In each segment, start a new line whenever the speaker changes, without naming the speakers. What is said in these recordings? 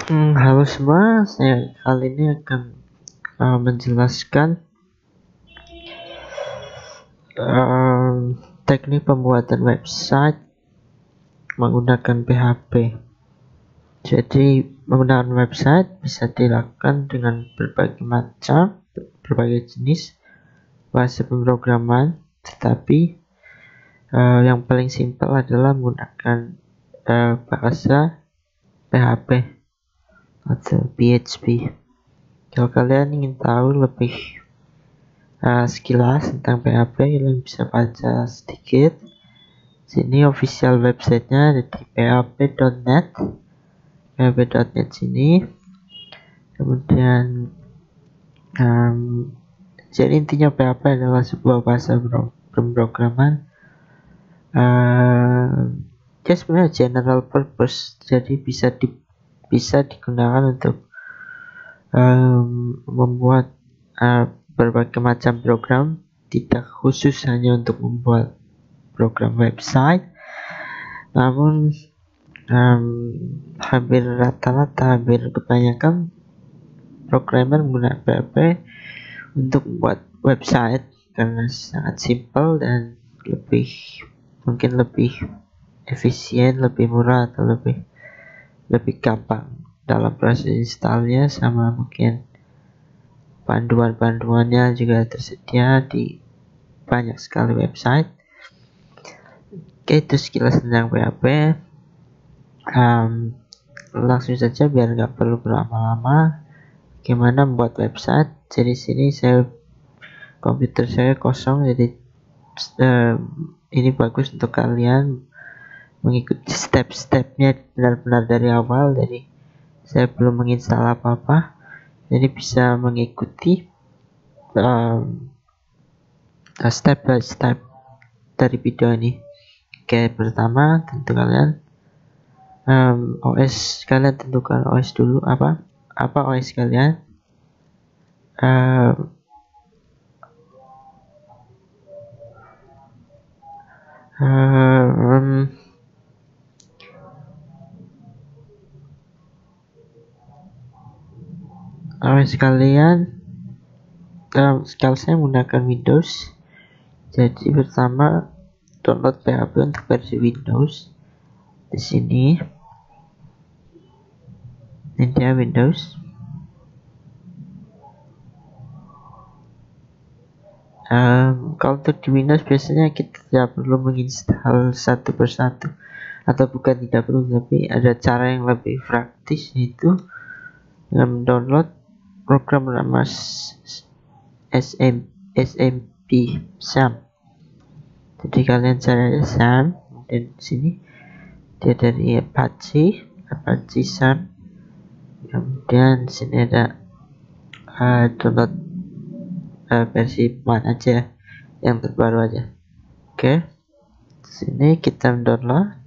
Halo semua, saya kali ini akan menjelaskan teknik pembuatan website menggunakan PHP. Jadi menggunakan website bisa dilakukan dengan berbagai jenis bahasa pemrograman, tetapi yang paling simpel adalah menggunakan bahasa PHP atau PHP. Kalau kalian ingin tahu lebih sekilas tentang PHP, kalian bisa baca sedikit. Sini official websitenya ada di php.net, php.net sini. Kemudian jadi intinya PHP adalah sebuah bahasa pemrograman sebenarnya general purpose, jadi bisa digunakan untuk membuat berbagai macam program, tidak khusus hanya untuk membuat program website, namun hampir kebanyakan programmer menggunakan PHP untuk membuat website karena sangat simpel dan mungkin lebih efisien, lebih murah, atau lebih gampang dalam proses installnya, sama mungkin panduan-panduannya juga tersedia di banyak sekali website. Oke, itu sekilas tentang PHP. Langsung saja biar nggak perlu berlama-lama. Gimana membuat website? Jadi sini komputer saya kosong, jadi ini bagus untuk kalian mengikuti step-stepnya benar-benar dari awal. Jadi saya belum menginstal apa-apa, jadi bisa mengikuti step by step dari video ini. Oke, pertama tentu kalian OS kalian tentukan OS dulu. Apa OS kalian. OS kalian kalau saya menggunakan Windows, jadi pertama download PHP untuk versi Windows. Di sini ini dia Windows. Kalau untuk di Windows biasanya kita tidak perlu menginstal satu persatu, atau bukan tidak perlu, tapi ada cara yang lebih praktis, yaitu dengan mendownload program bernama SMP SAM. Jadi kalian cari SAM, dan di sini dia dari Apache SAM. Kemudian di sini ada download versi mana aja, yang terbaru aja. Oke, sini kita mendownload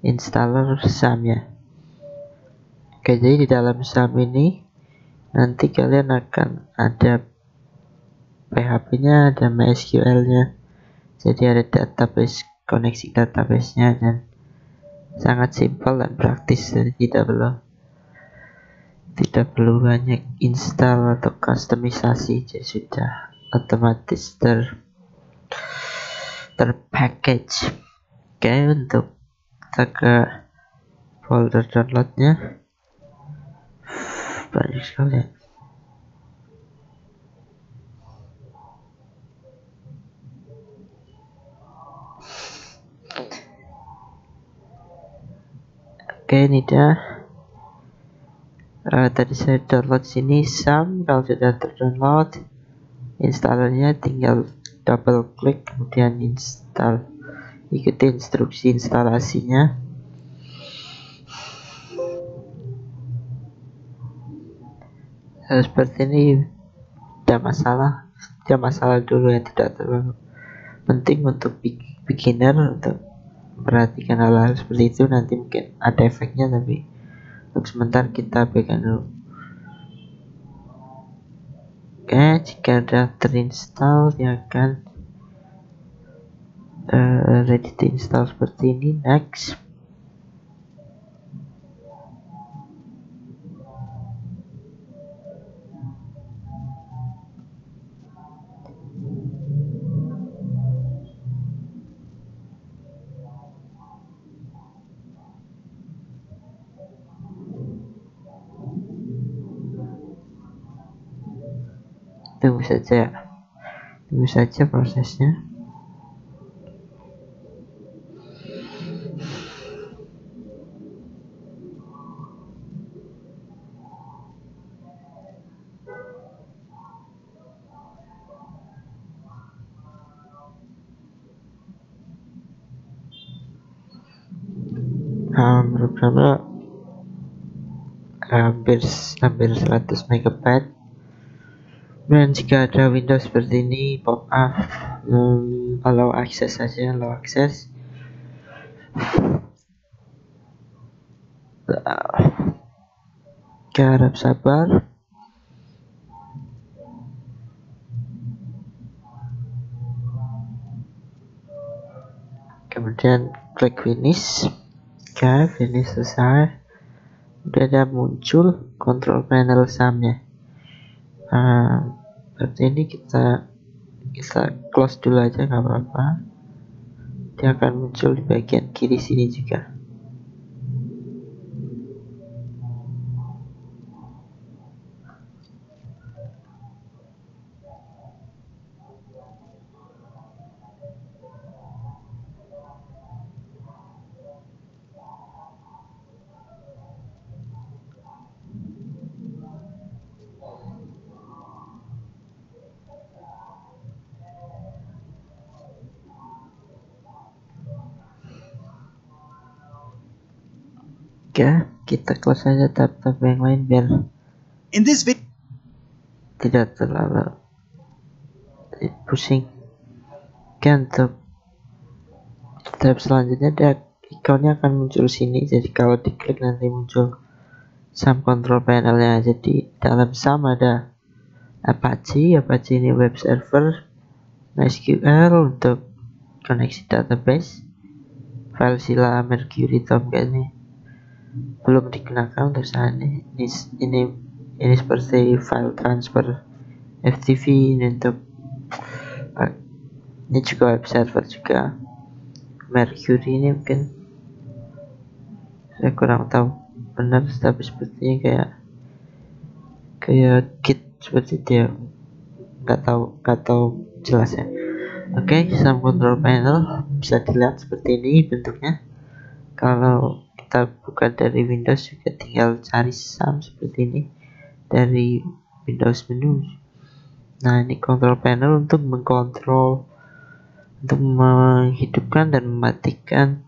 installer SAM ya. Oke, jadi di dalam SAM ini nanti kalian akan ada PHP-nya, ada MySQL-nya. Jadi ada database, koneksi database-nya, dan sangat simpel dan praktis. Jadi tidak perlu banyak install atau customisasi, jadi sudah otomatis terpackage. Oke, untuk kita ke folder downloadnya banyak sekali. Oke, ini dia. Tadi saya download sini SAM. Kalau sudah terdownload, installernya tinggal double klik, kemudian install. Ikuti instruksi instalasinya. Seperti ini. Tidak masalah dulu, yang tidak terlalu penting untuk beginner untuk perhatikan hal-hal seperti itu. Nanti mungkin ada efeknya, tapi untuk sebentar kita abaikan dulu. Oke, jika sudah terinstall, dia akan ready to install seperti ini. Next. tunggu saja prosesnya. Programnya hampir 100 MB. Dan jika ada Windows seperti ini pop up, allow access saja, allow access. Kita harap sabar. Kemudian klik finish. Oke, finish selesai. Udah ada muncul control panel SAM-nya. Berarti ini kita close dulu aja, nggak apa-apa. Dia akan muncul di bagian kiri sini juga. Oke, kita close aja tab-tab yang lain biar tidak terlalu pusing. Oke, untuk tab selanjutnya ikonnya akan muncul sini. Jadi kalau diklik nanti muncul SAM control panelnya. Jadi dalam SAM ada Apache ini web server, MySQL untuk koneksi database, FileZilla, Mercury, Tomcat ini belum digunakan untuk saat ini. Ini seperti file transfer FTP ini untuk ini juga web server juga. Mercury ini mungkin saya kurang tahu benar, tapi sepertinya kayak Git seperti dia, nggak tahu jelas ya. Oke, SAM control panel bisa dilihat seperti ini bentuknya. Kalau kita buka dari Windows juga tinggal cari SAM seperti ini dari Windows menu. Nah, ini control panel untuk mengkontrol, untuk menghidupkan dan mematikan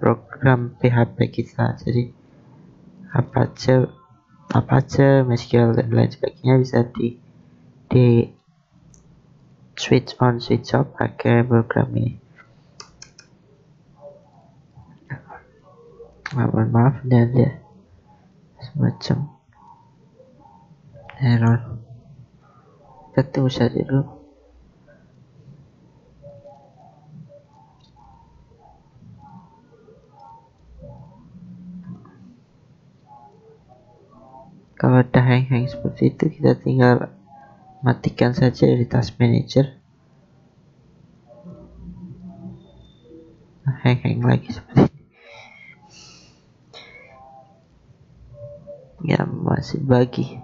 program PHP kita. Jadi Apache, MySQL dan lain sebagainya bisa di switch on, switch off pakai program ini. Maaf, ini ada semacam error. Kita tunggu saja dulu. Kalau ada hang-hang seperti itu, kita tinggal matikan saja dari task manager. Hang-hang lagi seperti ini. Ya, masih bagi.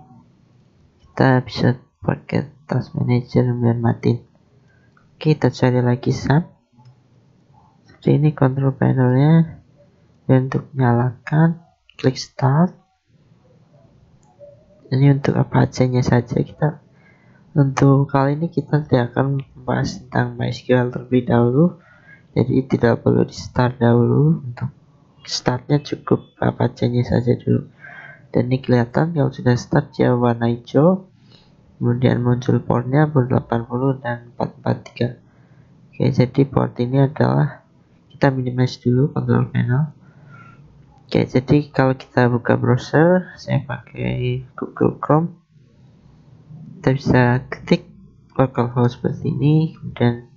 Kita bisa pakai task manager dan matiin. Kita cari lagi SAM. Seperti ini control panelnya. Dan untuk nyalakan, klik start. Ini untuk Apache-nya saja. Untuk kali ini kita tidak akan membahas tentang MySQL terlebih dahulu. Jadi tidak perlu di start dahulu. Untuk startnya cukup Apache-nya saja dulu. Dan ini kelihatan kalau sudah start ya warna hijau, kemudian muncul portnya 80 dan 443. Oke, jadi port ini adalah, kita minimize dulu control panel. Oke, jadi kalau kita buka browser, saya pakai Google Chrome, kita bisa ketik localhost seperti ini, kemudian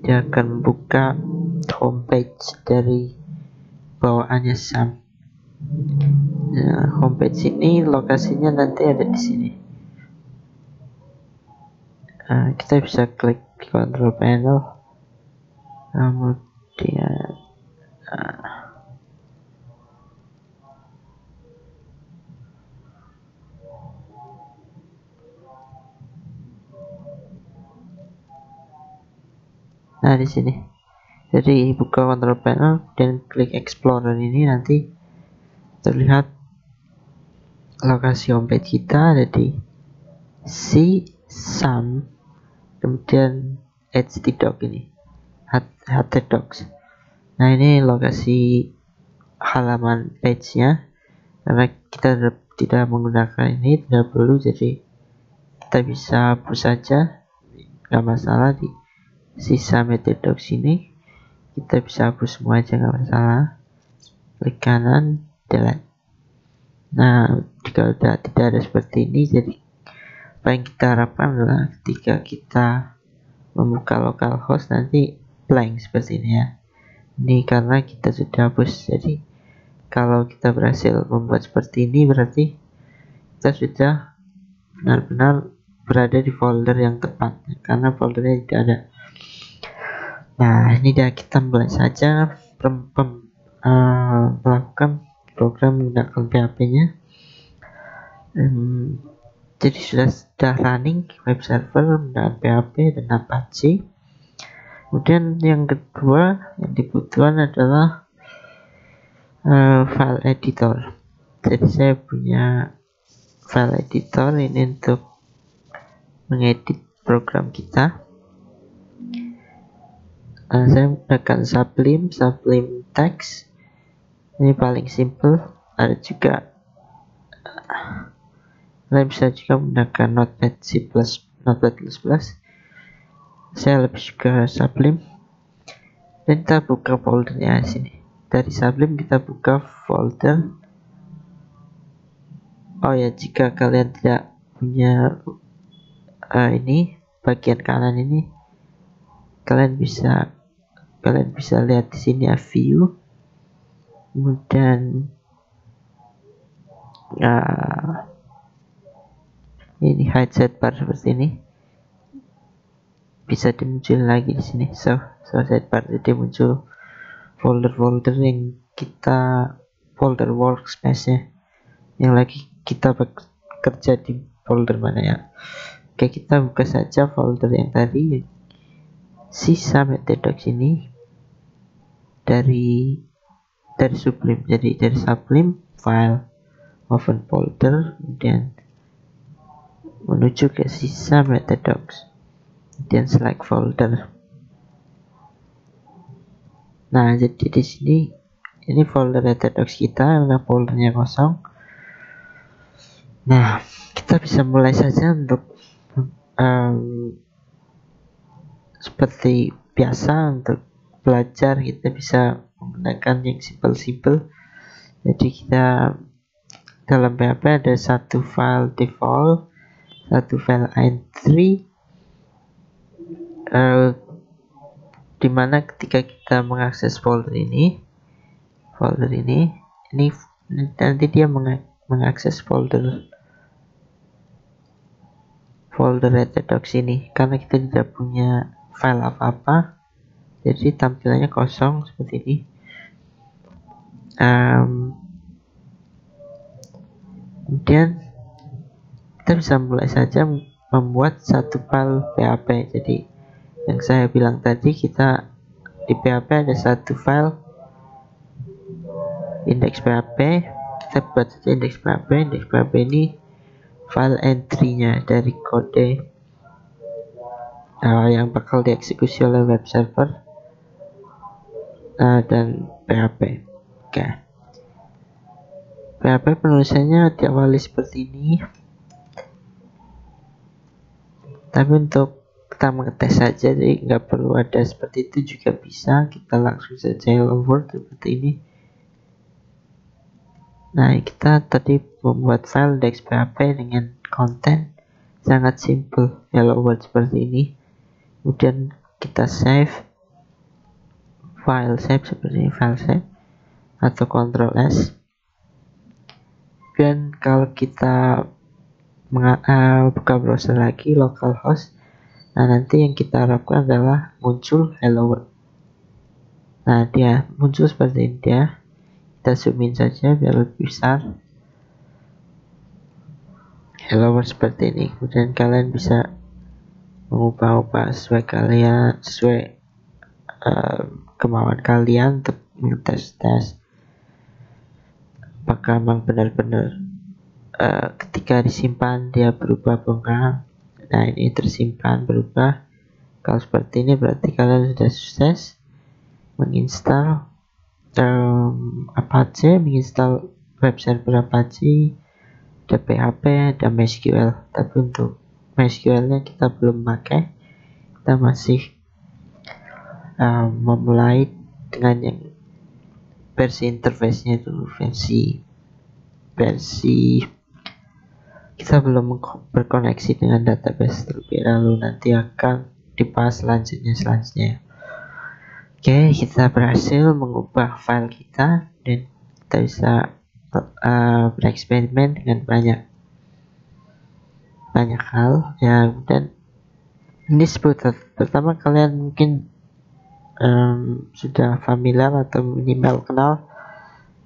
dia akan membuka homepage dari bawaannya SAM. Nah, homepage ini lokasinya nanti ada di sini. Kita bisa klik control panel, kemudian Nah, di sini. Jadi buka control panel dan klik explorer ini, nanti terlihat lokasi homepage kita ada di sum, kemudian htdoc ini, htdocs. Nah, ini lokasi halaman page-nya. Karena kita tidak menggunakan ini, tidak perlu, jadi kita bisa hapus saja, nggak masalah. Di sisa htdocs ini kita bisa hapus semua aja, nggak masalah. Klik kanan, delete. Nah, jika tidak ada seperti ini, jadi apa yang kita harapkan adalah ketika kita membuka localhost nanti blank seperti ini ya. Ini karena kita sudah hapus. Jadi kalau kita berhasil membuat seperti ini, berarti kita sudah benar-benar berada di folder yang tepat, karena foldernya tidak ada. Nah, ini dia, kita mulai saja melakukan program menggunakan PHP-nya. Jadi sudah running web server menggunakan PHP dan Apache. Kemudian yang kedua yang dibutuhkan adalah file editor. Jadi saya punya file editor ini untuk mengedit program kita. Saya menggunakan Sublime Text. Ini paling simple. Ada juga kalian bisa juga menggunakan Notepad C++, Notepad++. Saya lebih suka Sublime. Dan kita buka foldernya di sini. Dari Sublime kita buka folder. Oh ya, jika kalian tidak punya ini bagian kanan ini, kalian bisa lihat di sini ya, view, kemudian ini hide sidebar seperti ini, bisa dimunculin lagi di sini. So sidebar, jadi muncul folder-folder yang kita, folder workspace-nya yang lagi kita bekerja di folder mana ya. Oke, kita buka saja folder yang tadi, sisa htdocs ini dari Sublime. Jadi dari Sublime file, open folder, kemudian menuju ke sisa htdocs, kemudian select folder. Nah, jadi di sini ini folder htdocs kita, karena foldernya kosong. Nah, kita bisa mulai saja untuk seperti biasa untuk belajar. Kita bisa menggunakan yang simple. Jadi kita dalam PHP ada satu file default, satu file entry, dimana ketika kita mengakses folder ini nanti dia mengakses folder htdocs ini. Karena kita tidak punya file apa-apa, jadi tampilannya kosong seperti ini. Kemudian kita bisa mulai saja membuat satu file PHP. Jadi yang saya bilang tadi, kita di PHP ada satu file index PHP. Kita buat saja index PHP ini file entry-nya dari kode yang bakal dieksekusi oleh web server dan PHP. Oke. PHP penulisannya diawali seperti ini. Tapi untuk kita mengetes saja, jadi nggak perlu ada seperti itu juga bisa. Kita langsung saja hello world seperti ini. Nah, kita tadi membuat file index.php dengan konten sangat simple, hello world seperti ini. Kemudian kita save seperti ini, file save atau Ctrl S. Dan kalau kita buka browser lagi, localhost, nah nanti yang kita harapkan adalah muncul hello world. Nah, dia muncul seperti ini ya. Kita zoom in saja biar lebih besar. Hello world seperti ini. Kemudian kalian bisa mengubah-ubah sesuai kemauan kalian untuk mengetes apakah memang benar-benar ketika disimpan dia berubah apa enggak. Nah, ini tersimpan berubah. Kalau seperti ini berarti kalian sudah sukses menginstal Apache, menginstal web server Apache, ada PHP, ada MySQL. Tapi untuk MySQL nya kita belum pakai, kita masih memulai dengan yang versi interface-nya dulu, versi kita belum berkoneksi dengan database terlebih dahulu, nanti akan dibahas selanjutnya. Oke, kita berhasil mengubah file kita dan kita bisa bereksperimen dengan banyak hal ya. Dan ini seputar pertama, kalian mungkin sudah familiar atau minimal kenal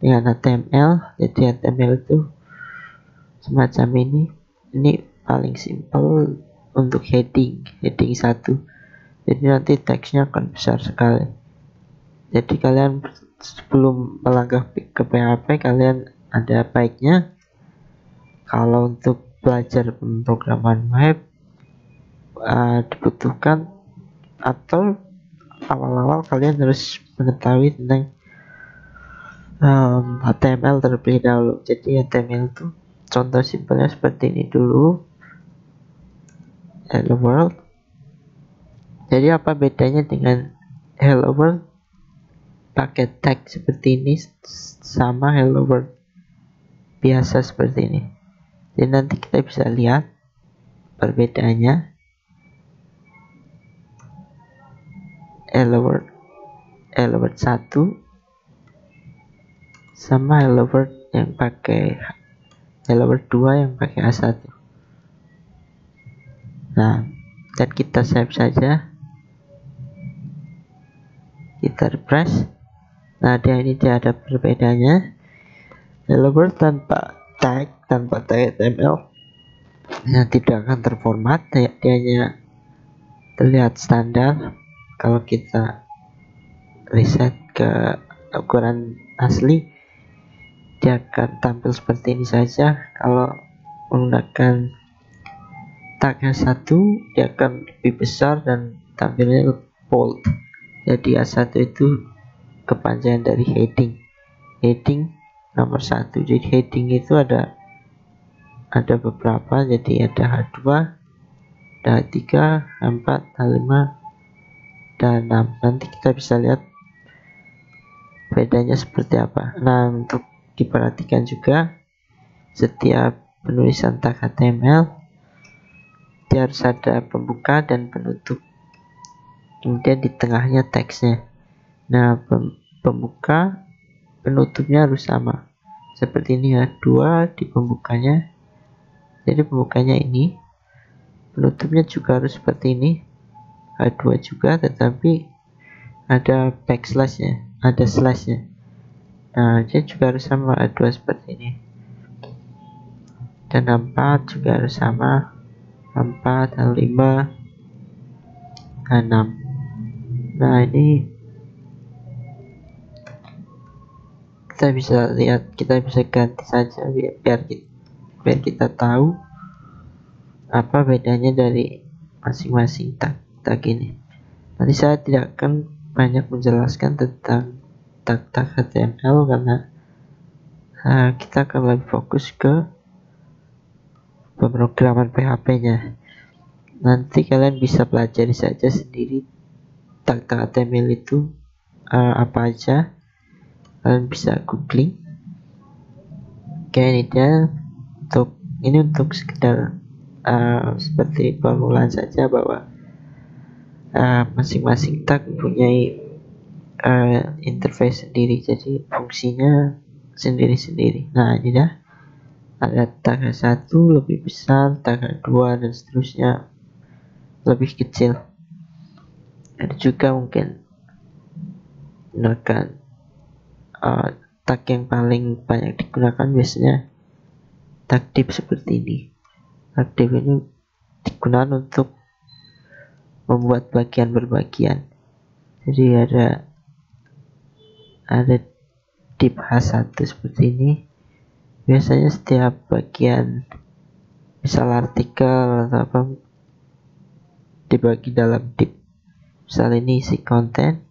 dengan HTML. Jadi HTML itu semacam ini paling simple untuk heading 1. Jadi nanti teksnya akan besar sekali. Jadi kalian sebelum melangkah ke PHP, kalian ada baiknya kalau untuk belajar pemrograman web dibutuhkan, atau awal-awal kalian harus mengetahui tentang HTML terlebih dahulu. Jadi HTML itu contoh simpelnya seperti ini dulu, hello world. Jadi apa bedanya dengan hello world pakai tag seperti ini sama hello world biasa seperti ini? Jadi nanti kita bisa lihat perbedaannya. Hello world 1 sama hello world yang pakai hello world 2 yang pakai A1. Nah, dan kita save saja, kita refresh. Nah, dia ada perbedaannya. Hello world tanpa tag HTML tidak akan terformat, dia hanya terlihat standar. Kalau kita reset ke ukuran asli, dia akan tampil seperti ini saja. Kalau menggunakan tag 1, dia akan lebih besar dan tampilnya bold. Jadi A1 itu kepanjangan dari heading nomor 1. Jadi heading itu ada beberapa, jadi ada H2, ada H3, H4, H5, dan 6. Nanti kita bisa lihat bedanya seperti apa. Nah, untuk diperhatikan juga, setiap penulisan tag HTML dia harus ada pembuka dan penutup, kemudian di tengahnya teksnya. Nah, pembuka penutupnya harus sama seperti ini ya, 2 di pembukanya. Jadi pembukanya ini, penutupnya juga harus seperti ini, H2 juga, tetapi ada backslash-nya, ada slash-nya. Nah, dia juga harus sama, H2 seperti ini, dan H4 juga harus sama, H4, H5, H6. Nah, ini kita bisa lihat, kita bisa ganti saja biar kita tahu apa bedanya dari masing-masing tag ini. Nanti saya tidak akan banyak menjelaskan tentang tag HTML karena kita akan lebih fokus ke pemrograman PHP-nya. Nanti kalian bisa pelajari saja sendiri tag HTML itu apa aja. Kalian bisa googling. Oke, ini untuk sekedar seperti permulaan saja bahwa masing-masing tag mempunyai interface sendiri, jadi fungsinya sendiri-sendiri. Nah, ini dah ada tag 1 lebih besar, tag 2 dan seterusnya lebih kecil. Ada juga mungkin menggunakan tag yang paling banyak digunakan biasanya tag div seperti ini. Tag div ini digunakan untuk membuat bagian berbagian. Jadi ada div H1 seperti ini. Biasanya setiap bagian misal artikel atau apa dibagi dalam div. Misal ini isi konten.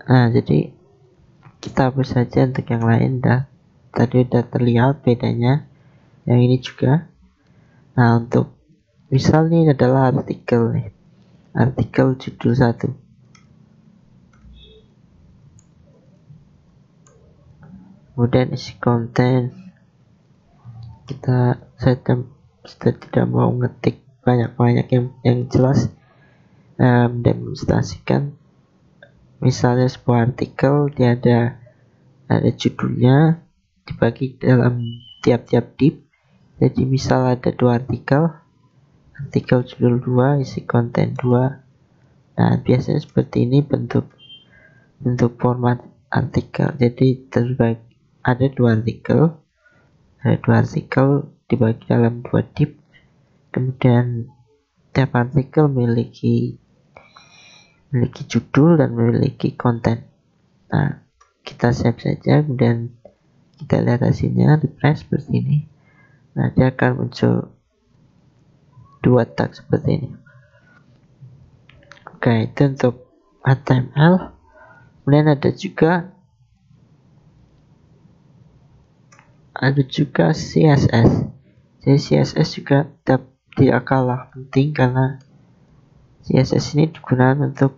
Nah, jadi kita hapus saja untuk yang lain. Tadi udah terlihat bedanya. Yang ini juga. Nah, untuk misal ini adalah artikel nih. Artikel judul 1. Kemudian isi konten. Saya tidak mau ngetik banyak-banyak yang jelas, demonstrasikan. Misalnya sebuah artikel, dia ada judulnya, dibagi dalam tiap-tiap div. Jadi misal ada 2 artikel judul 2, isi konten 2. Nah, biasanya seperti ini bentuk format artikel. Jadi terbagi ada 2 artikel dibagi dalam 2 div. Kemudian tiap artikel memiliki judul dan memiliki konten. Nah, kita save saja, kemudian kita lihat hasilnya, refresh seperti ini. Nah, dia akan muncul 2 tag seperti ini. Oke, itu untuk HTML. Kemudian ada juga CSS. Jadi CSS juga tidak kalah penting, karena CSS ini digunakan untuk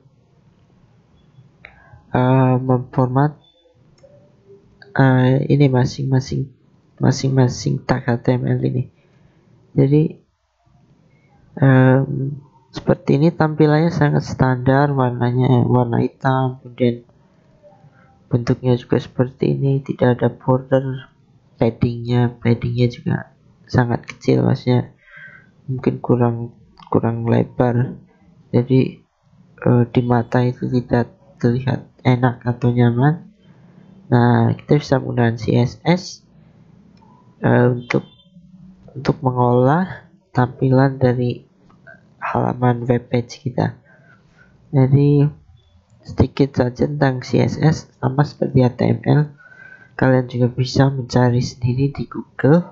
memformat ini masing-masing tag HTML ini. Jadi seperti ini tampilannya sangat standar, warnanya warna hitam, kemudian bentuknya juga seperti ini, tidak ada border. Paddingnya juga sangat kecil, maksudnya mungkin kurang lebar, jadi di mata itu tidak terlihat enak atau nyaman. Nah, kita bisa menggunakan CSS untuk mengolah tampilan dari halaman webpage kita. Jadi sedikit saja tentang CSS, sama seperti HTML. Kalian juga bisa mencari sendiri di Google.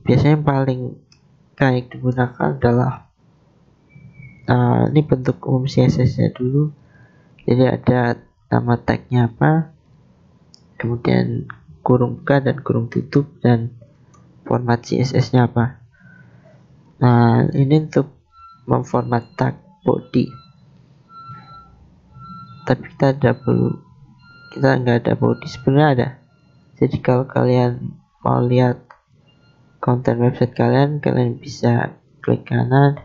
Biasanya yang paling baik digunakan adalah ini bentuk umum CSS-nya dulu. Jadi ada nama tagnya apa, kemudian kurung buka dan kurung tutup, dan format CSS-nya apa. Nah, ini untuk memformat tag body. Tapi kita nggak ada body, sebenarnya ada. Jadi kalau kalian mau lihat konten website kalian bisa klik kanan,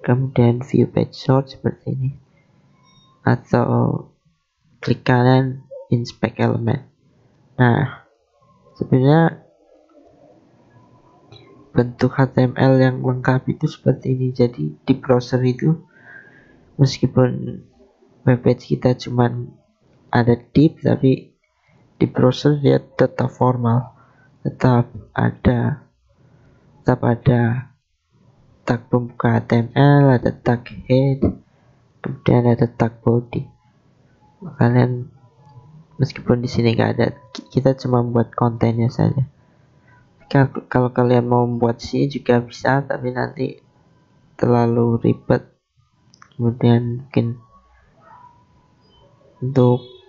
kemudian view page source seperti ini, atau klik kanan inspect element. Nah, sebenarnya bentuk HTML yang lengkap itu seperti ini. Jadi di browser itu, meskipun webpage kita cuman ada div, tapi di browser dia tetap formal, tetap ada tag pembuka HTML, ada tag head, kemudian ada tag body. Kalian meskipun di sini nggak ada, kita cuma buat kontennya saja. Kalau kalian mau membuat sini juga bisa, tapi nanti terlalu ribet. Kemudian mungkin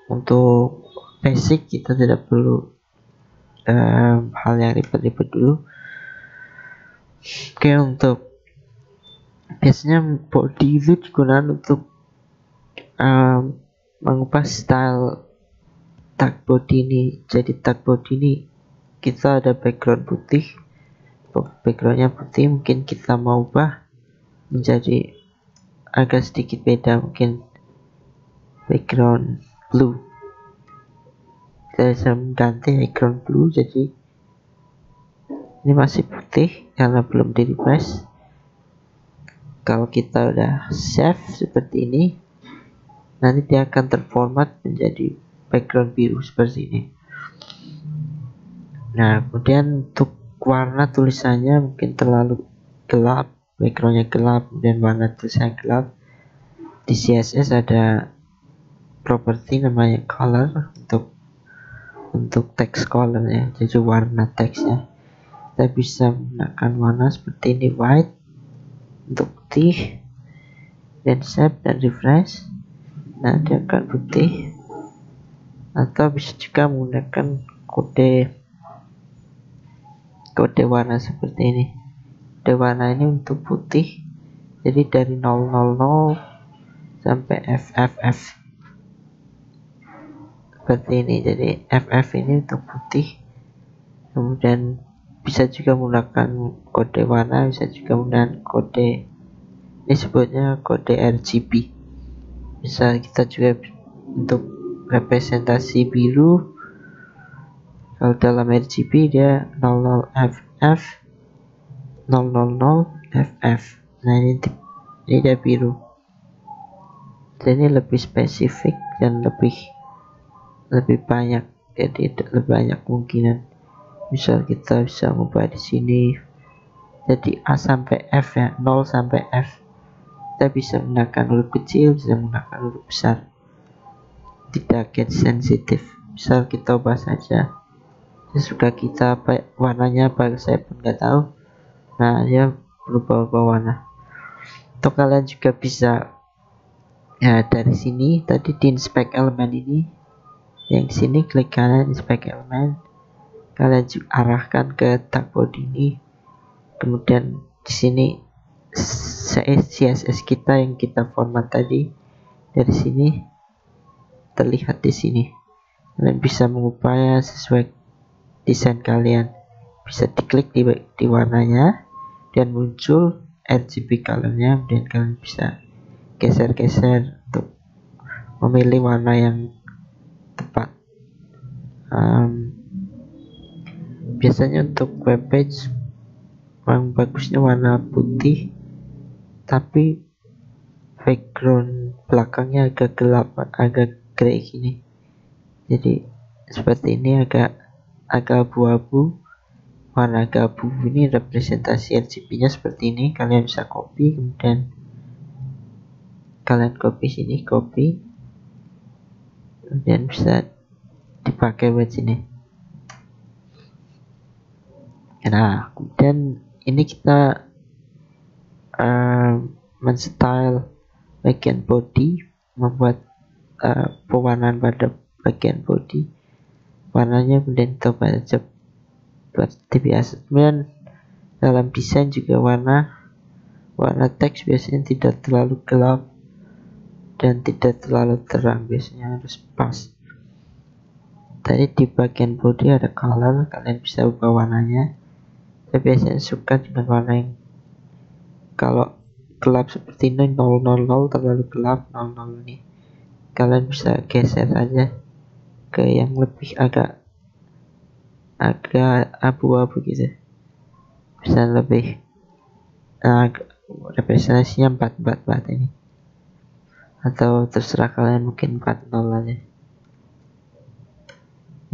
untuk basic kita tidak perlu hal yang ribet-ribet dulu. Oke, untuk biasanya body itu digunakan untuk mengubah style tag body ini. Jadi tag body ini kita ada background putih, backgroundnya putih, mungkin kita mau ubah menjadi agak sedikit beda, mungkin background blue. Kita bisa mengganti background blue, jadi ini masih putih karena belum di refresh. Kalau kita udah save seperti ini, nanti dia akan terformat menjadi background biru seperti ini. Nah, kemudian untuk warna tulisannya mungkin terlalu gelap, backgroundnya gelap dan warna tulisannya gelap. Di CSS ada properti namanya color untuk text color ya, jadi warna teksnya. Kita bisa menggunakan warna seperti ini, white untuk putih, dan save dan refresh. Nah, dia akan putih. Atau bisa juga menggunakan kode warna seperti ini. Kode warna ini untuk putih, jadi dari 000 sampai FFF seperti ini. Jadi FF ini untuk putih. Kemudian bisa juga menggunakan kode warna, bisa juga menggunakan kode, ini sebutnya kode RGB. Bisa kita juga untuk representasi biru, kalau dalam RGB dia 00FF 000FF. Nah, ini dia biru. Jadi lebih spesifik dan lebih banyak, jadi lebih banyak kemungkinan. Misal kita bisa mengubah di sini jadi A sampai F ya, 0 sampai F. Kita bisa menggunakan huruf kecil, bisa menggunakan huruf besar. Tidak get sensitif. Misal kita ubah saja sesuka kita, apa warnanya apa saya pun nggak tahu. Nah, dia berubah warna. Atau kalian juga bisa ya dari sini tadi di inspect elemen ini, yang di sini klik kanan inspect elemen, kalian juga arahkan ke tag body ini. Kemudian di sini CSS kita yang kita format tadi, dari sini terlihat di sini. Kalian bisa mengubahnya sesuai desain kalian. Bisa diklik di warnanya dan muncul RGB colornya, dan kalian bisa geser-geser untuk memilih warna yang tepat. Biasanya untuk webpage yang bagusnya warna putih, tapi background belakangnya agak gelap, agak grey gini. Jadi seperti ini, agak abu-abu, warna agak abu. Ini representasi RGB-nya seperti ini. Kalian bisa copy, kemudian kalian copy sini, kemudian bisa dipakai buat sini. Nah, kemudian ini kita menstyle bagian body, membuat pewarnaan pada bagian body. Warnanya kemudian kita ubah saja seperti biasa. Kemudian dalam desain juga warna teks biasanya tidak terlalu gelap dan tidak terlalu terang, biasanya harus pas. Tadi di bagian body ada color, kalian bisa ubah warnanya. Saya biasanya suka dengan warna yang kalau gelap seperti ini, 000 terlalu gelap, 00 ini. Kalian bisa geser saja ke yang lebih agak abu-abu gitu. Bisa lebih representasinya 4 ini. Atau terserah kalian, mungkin 40 aja.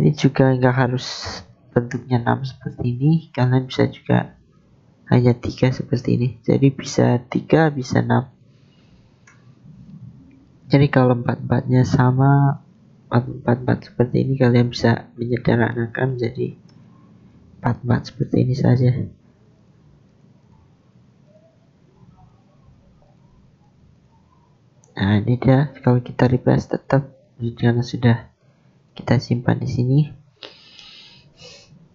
Ini juga nggak harus bentuknya 6 seperti ini, kalian bisa juga hanya 3 seperti ini. Jadi bisa 3, bisa 6. Jadi kalau 4-4-nya sama, 4-4 seperti ini, kalian bisa menyederhanakan jadi 4-4 seperti ini saja. Nah, ini dia. Kalau kita refresh tetap karena sudah kita simpan di sini.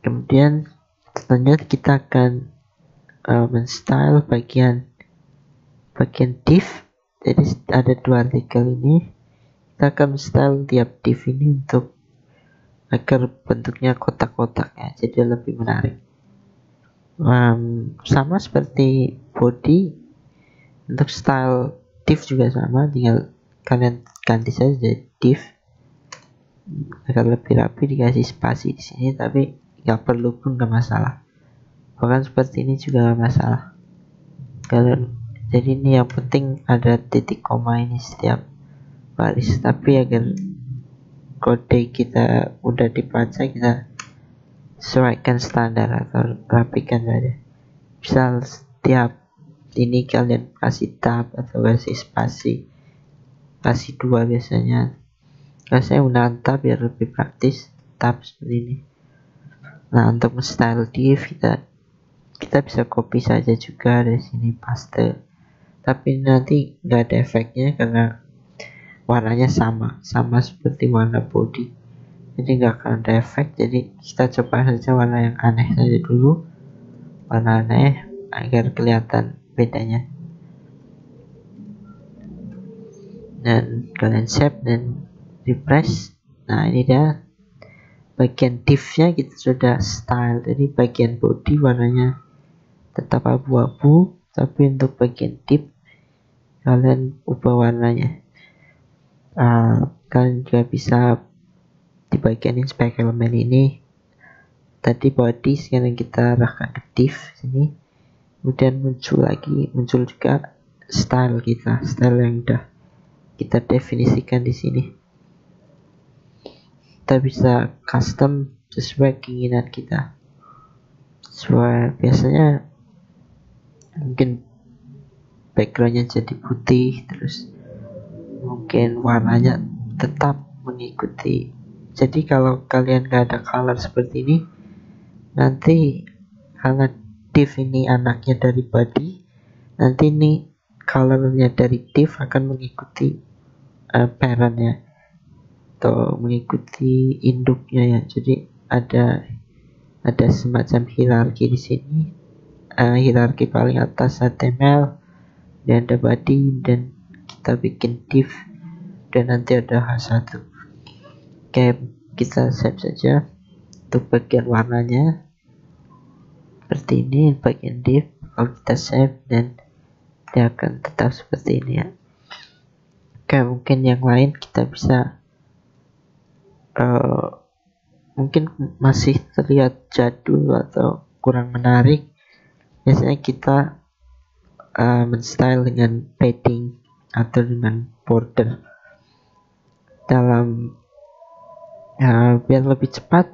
Kemudian selanjutnya kita akan menstyle bagian div. Jadi ada 2 artikel ini, kita akan menstyle tiap div ini untuk agar bentuknya kotak-kotak ya, jadi lebih menarik. Sama seperti body, untuk style div juga sama, tinggal kalian ganti saja jadi div agar lebih rapi, dikasih spasi di sini, tapi nggak perlu pun nggak masalah, bahkan seperti ini juga nggak masalah kalian. Jadi ini yang penting ada titik koma ini setiap baris, tapi agar kode kita udah dibaca, kita sesuaikan standar atau rapikan saja. Misal setiap ini kalian kasih tab atau kasih spasi, kasih 2 biasanya. Kalau saya menggunakan tab biar lebih praktis, tab seperti ini. Nah, untuk style div kita bisa copy saja juga dari sini, paste, tapi nanti nggak ada efeknya karena warnanya sama seperti warna body, jadi nggak akan ada efek. Jadi kita coba saja warna yang aneh saja dulu, warna aneh agar kelihatan bedanya, dan kalian save dan refresh. Nah, ini dia bagian div-nya kita sudah style. Jadi bagian body warnanya tetap abu-abu, tapi untuk bagian div kalian ubah warnanya. Kalian juga bisa di bagian inspect elemen ini, tadi body, sekarang kita arahkan ke div sini, kemudian muncul juga style kita, style yang udah kita definisikan di sini. Kita bisa custom sesuai keinginan kita. Biasanya mungkin backgroundnya jadi putih, terus mungkin warnanya tetap mengikuti. Jadi kalau kalian gak ada color seperti ini, nanti karena div ini anaknya dari body, nanti ini colornya dari div akan mengikuti parentnya atau mengikuti induknya ya. Jadi ada semacam hierarki di sini. Hierarki paling atas HTML, dan ada body, dan kita bikin div, dan nanti ada H1. Oke, kita save saja untuk bagian warnanya seperti ini, bagian div. Kalau kita save, dan dia akan tetap seperti ini ya. Oke, mungkin yang lain kita bisa mungkin masih terlihat jadul atau kurang menarik. Biasanya kita men-style dengan padding atau dengan border dalam biar lebih cepat.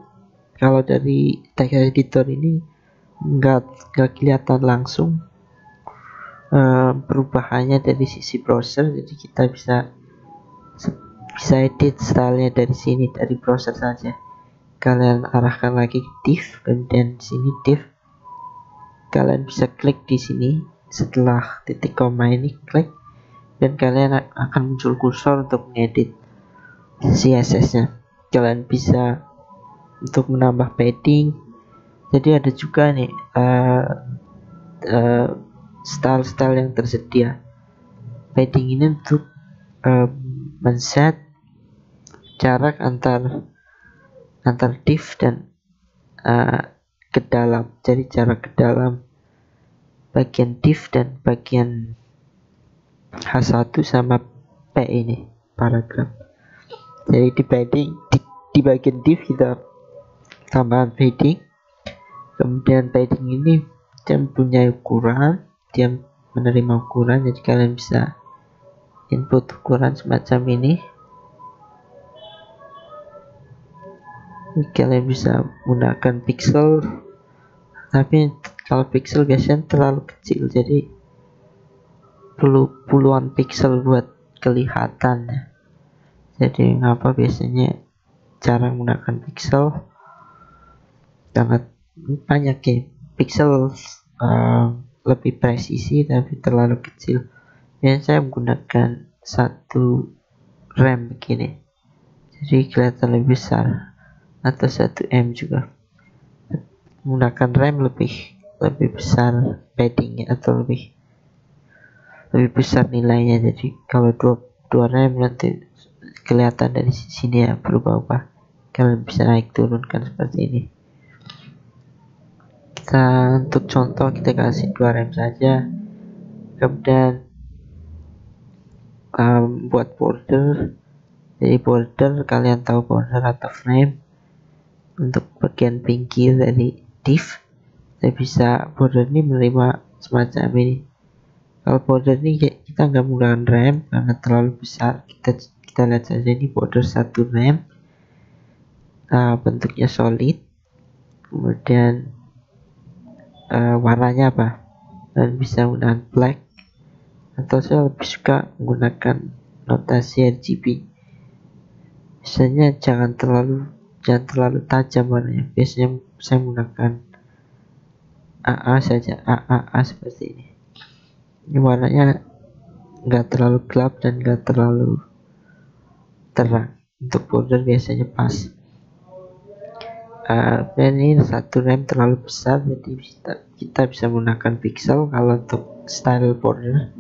Kalau dari text editor ini nggak kelihatan langsung perubahannya dari sisi browser, jadi kita bisa edit stylenya dari sini, dari browser saja. Kalian arahkan lagi ke div, kemudian di sini div, kalian bisa klik di sini setelah titik koma ini, klik, dan kalian akan muncul kursor untuk mengedit CSS-nya. Kalian bisa untuk menambah padding. Jadi ada juga nih style-style yang tersedia. Padding ini untuk men-set jarak antar div dan ke dalam. Jadi jarak ke dalam bagian div dan bagian H1 sama P ini, paragraf. Jadi di padding di bagian div kita tambahkan padding. Kemudian padding ini dia mempunyai ukuran, dia menerima ukuran, jadi kalian bisa input ukuran semacam ini. Kalian bisa menggunakan pixel, tapi kalau pixel biasanya terlalu kecil, jadi perlu puluhan pixel buat kelihatan ya. Jadi ngapa biasanya jarang menggunakan pixel, karena banyak ya pixel lebih presisi tapi terlalu kecil. Biasanya saya menggunakan 1 rem begini, jadi kelihatan lebih besar, atau 1 M juga. Menggunakan rem lebih besar paddingnya, atau lebih besar nilainya. Jadi kalau 2 rem nanti kelihatan dari sini ya berubah-ubah. Kalian bisa naik turunkan seperti ini. Kita untuk contoh kita kasih 2 rem saja. Kemudian buat border. Jadi border, kalian tahu border atau frame untuk bagian pinggir dari div. Saya bisa border ini menerima semacam ini. Kalau border ini kita nggak menggunakan rem karena terlalu besar. Kita lihat saja ini border 1 rem, bentuknya solid. Kemudian warnanya apa? dan bisa menggunakan black, atau saya lebih suka menggunakan notasi RGB. Biasanya jangan terlalu tajam warnanya. Biasanya saya menggunakan AA saja, AAA seperti ini. Ini warnanya nggak terlalu gelap dan nggak terlalu terang. Untuk border biasanya pas. Dan ini satu rem terlalu besar, jadi kita bisa menggunakan pixel kalau untuk style border.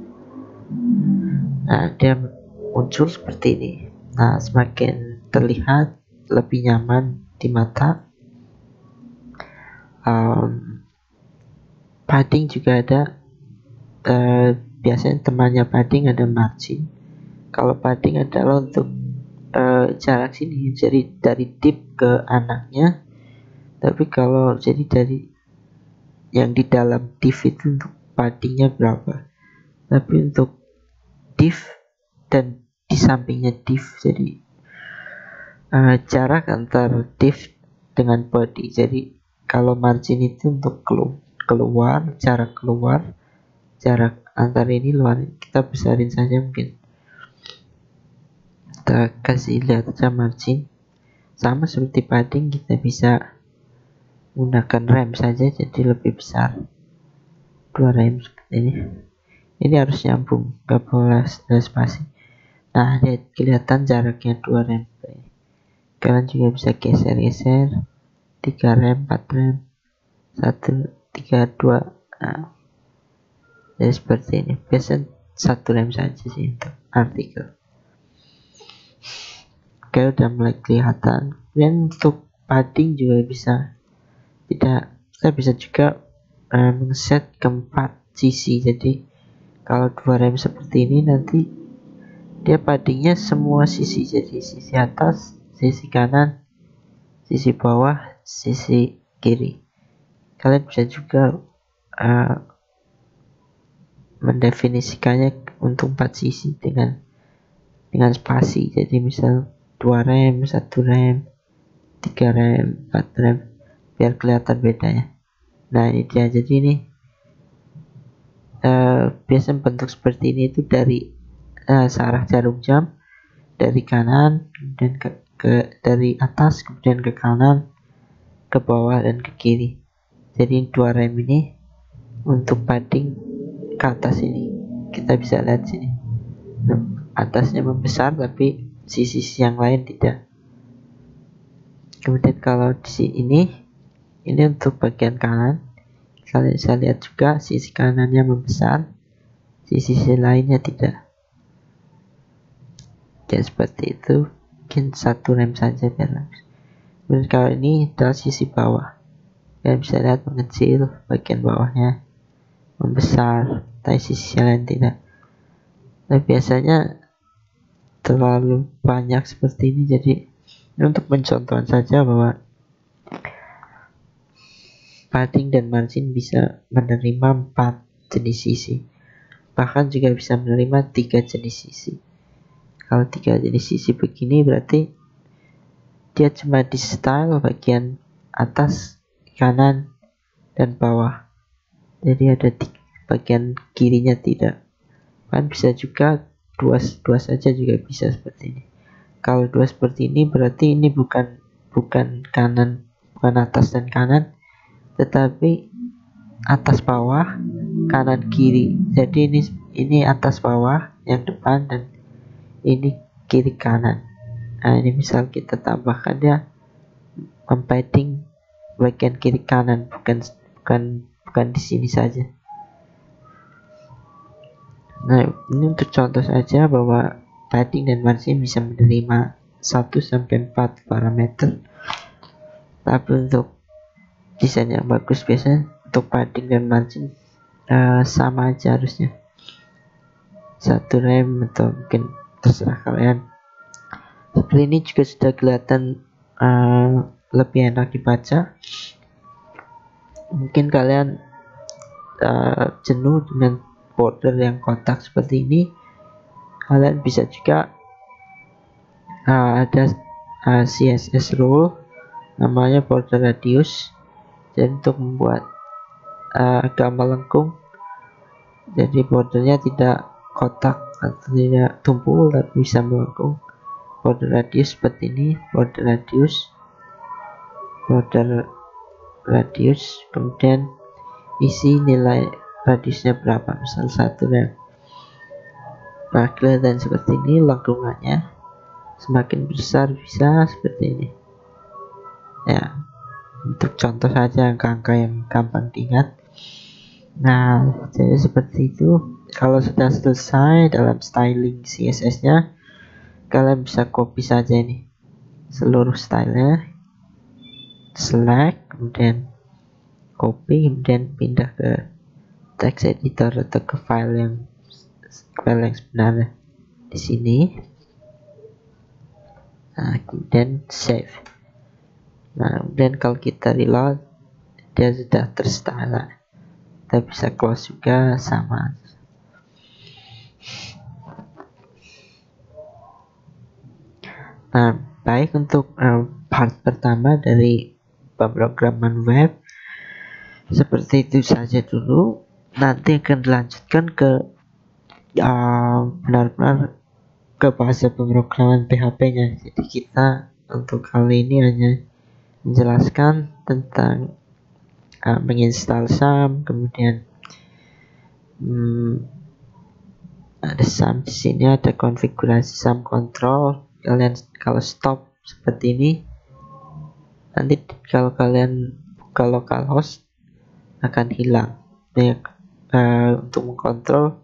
Nah, dia muncul seperti ini. Nah, semakin terlihat lebih nyaman di mata. Padding juga ada. Biasanya temannya padding ada margin. Kalau padding adalah untuk jarak sini, jadi dari deep ke anaknya. Tapi kalau jadi dari yang di dalam div itu untuk paddingnya berapa. Tapi untuk div dan di sampingnya div, jadi jarak antar div dengan body. Jadi kalau margin itu untuk keluar, jarak antar ini luar, kita besarin saja mungkin. Kita kasih lihat aja margin. Sama seperti padding, kita bisa menggunakan rem saja jadi lebih besar. 2 rem seperti ini. Ini harus nyambung, gak boleh ada spasi. Nah, lihat kelihatan jaraknya 2 rem. Kalian juga bisa geser-geser. 3 rem, 4 rem, 1, 3, 2. Nah, jadi seperti ini. Biasanya 1 rem saja sih untuk artikel. Oke, udah mulai kelihatan. Dan untuk padding juga bisa. Kita bisa juga men-set ke 4 sisi. Jadi kalau 2 rem seperti ini, nanti dia paddingnya semua sisi. Jadi sisi atas, sisi kanan, sisi bawah, sisi kiri. Kalian bisa juga mendefinisikannya untuk 4 sisi dengan spasi. Jadi misal 2 rem, 1 rem, 3 rem, 4 rem, biar kelihatan bedanya. Nah, ini dia. Jadi ini biasanya bentuk seperti ini itu dari searah jarum jam, dari kanan kemudian dari atas kemudian ke kanan, ke bawah dan ke kiri. Jadi 2 rem ini untuk padding ke atas ini. Kita bisa lihat sini. Atasnya membesar tapi sisi-sisi yang lain tidak. Kemudian kalau di sini, ini untuk bagian kanan. Kalian bisa lihat juga sisi kanannya membesar, sisi lainnya tidak. Ya seperti itu. Mungkin 1 rem saja biar langsung. Kemudian kalau ini adalah sisi bawah. Kalian bisa lihat mengecil, bagian bawahnya membesar, tapi sisi lain tidak. Tapi biasanya terlalu banyak seperti ini, jadi ini untuk mencontohkan saja bahwa padding dan margin bisa menerima 4 jenis sisi, bahkan juga bisa menerima 3 jenis sisi. Kalau 3 jenis sisi begini berarti dia cuma di style bagian atas, kanan, dan bawah. Jadi ada bagian kirinya tidak. Kan bisa juga dua saja juga bisa seperti ini. Kalau 2 seperti ini berarti ini bukan kanan, bukan atas dan kanan, tetapi atas bawah, kanan kiri. Jadi ini atas bawah yang depan dan ini kiri kanan. Nah, ini misal kita tambahkan dia padding bagian kiri kanan, bukan di sini saja. Nah, ini untuk contoh saja bahwa padding dan margin bisa menerima 1-4 parameter. Tapi untuk desain yang bagus biasanya untuk padding dan margin sama aja harusnya. 1 rem atau mungkin terserah kalian. Seperti ini juga sudah kelihatan lebih enak dibaca. Mungkin kalian jenuh dengan border yang kotak seperti ini. Kalian bisa juga ada CSS rule namanya border radius. Jadi untuk membuat agak melengkung, jadi bordernya tidak kotak atau tidak tumpul, tapi bisa melengkung. Border radius seperti ini, border radius, kemudian isi nilai radiusnya berapa, misal 1 rem. Nah, kelihatan seperti ini lengkungannya. Semakin besar bisa seperti ini ya, untuk contoh saja angka-angka yang gampang diingat. Nah, jadi seperti itu. Kalau sudah selesai dalam styling CSS nya, kalian bisa copy saja ini seluruh stylenya, select, kemudian copy, kemudian pindah ke text editor atau ke file yang sebenarnya di sini. Nah, kemudian save. Nah, kemudian kalau kita reload, dia sudah terstyle. Kita bisa close juga, sama. Nah, baik untuk part pertama dari pemrograman web seperti itu saja dulu. Nanti akan dilanjutkan ke benar-benar ke bahasa pemrograman PHP-nya. Jadi kita untuk kali ini hanya menjelaskan tentang menginstal SAM, kemudian ada SAM di sini, ada konfigurasi SAM control. Kalian kalau stop seperti ini, nanti kalau kalian buka localhost akan hilang. Untuk mengkontrol,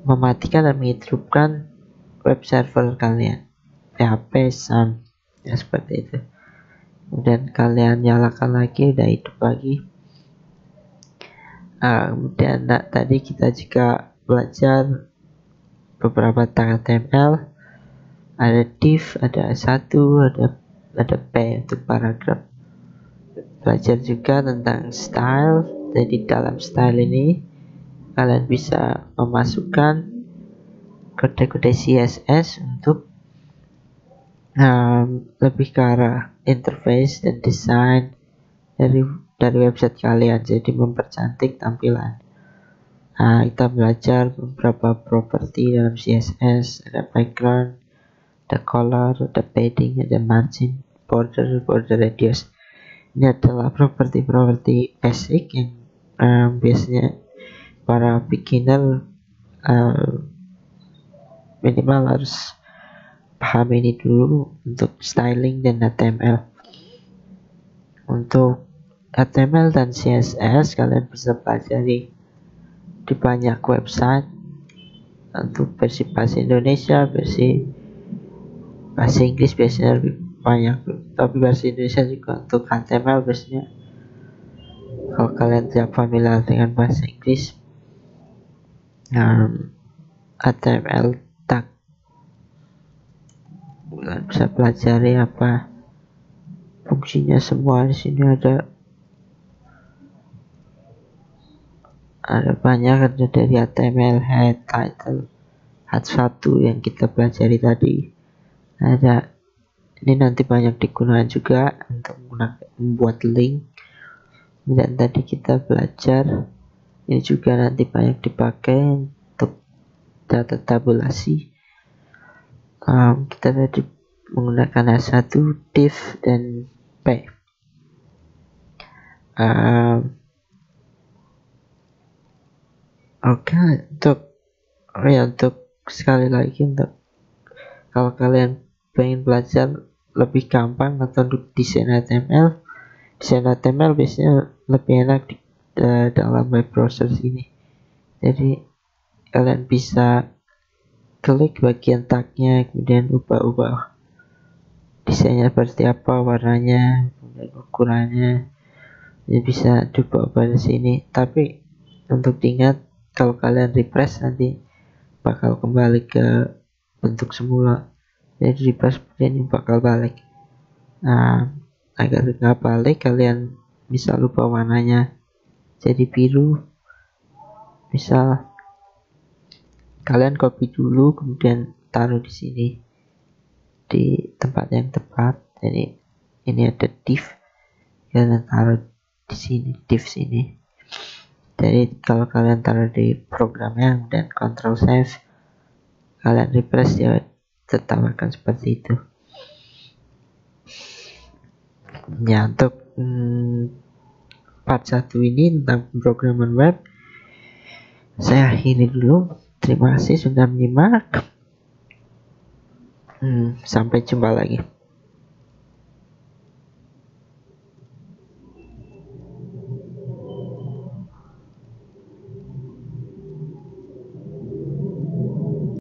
mematikan dan menghidupkan web server kalian, PHP SAM ya, seperti itu. Kemudian kalian nyalakan lagi, udah hidup lagi. Kemudian tadi kita juga belajar beberapa tag HTML, ada div, ada S1, ada P untuk paragraf. Belajar juga tentang style. Jadi dalam style ini kalian bisa memasukkan kode-kode CSS untuk lebih ke arah interface dan desain dari website kalian, jadi mempercantik tampilan. Kita belajar beberapa properti dalam CSS, ada background, ada color, ada padding, ada margin, border radius. Ini adalah properti-properti basic yang biasanya para beginner minimal harus paham ini dulu untuk styling dan HTML. Untuk HTML dan CSS kalian bisa pelajari di banyak website, untuk versi bahasa Indonesia, versi bahasa Inggris biasanya lebih banyak, tapi bahasa Indonesia juga untuk HTML biasanya. Kalau kalian tidak familiar dengan bahasa Inggris, HTML tag kalian bisa pelajari apa fungsinya semua. Di sini ada banyak, ada dari HTML head, title, H1 yang kita pelajari tadi. Ada ini nanti banyak digunakan juga untuk membuat link. Dan tadi kita belajar ini juga nanti banyak dipakai untuk data tabulasi. Kita tadi menggunakan H1, div, dan P. Untuk sekali lagi, untuk kalau kalian pengen belajar lebih gampang atau untuk desain HTML biasanya lebih enak di dalam web browser ini. Jadi kalian bisa klik bagian tagnya, kemudian ubah desainnya seperti apa, warnanya, kemudian ukurannya, jadi bisa diubah di sini. Tapi untuk diingat, kalau kalian refresh nanti bakal kembali ke bentuk semula. Jadi refresh ini bakal balik. Agar nggak balik, kalian bisa lupa warnanya jadi biru. Misal kalian copy dulu, kemudian taruh di sini di tempat yang tepat. Jadi ini ada div, kalian taruh di sini, div sini. Jadi kalau kalian taruh di programnya dan Ctrl save, kalian refresh, dia tetap akan seperti itu. Ya, untuk part 1 ini tentang pemrograman web saya akhiri dulu. Terima kasih sudah menyimak. Sampai jumpa lagi.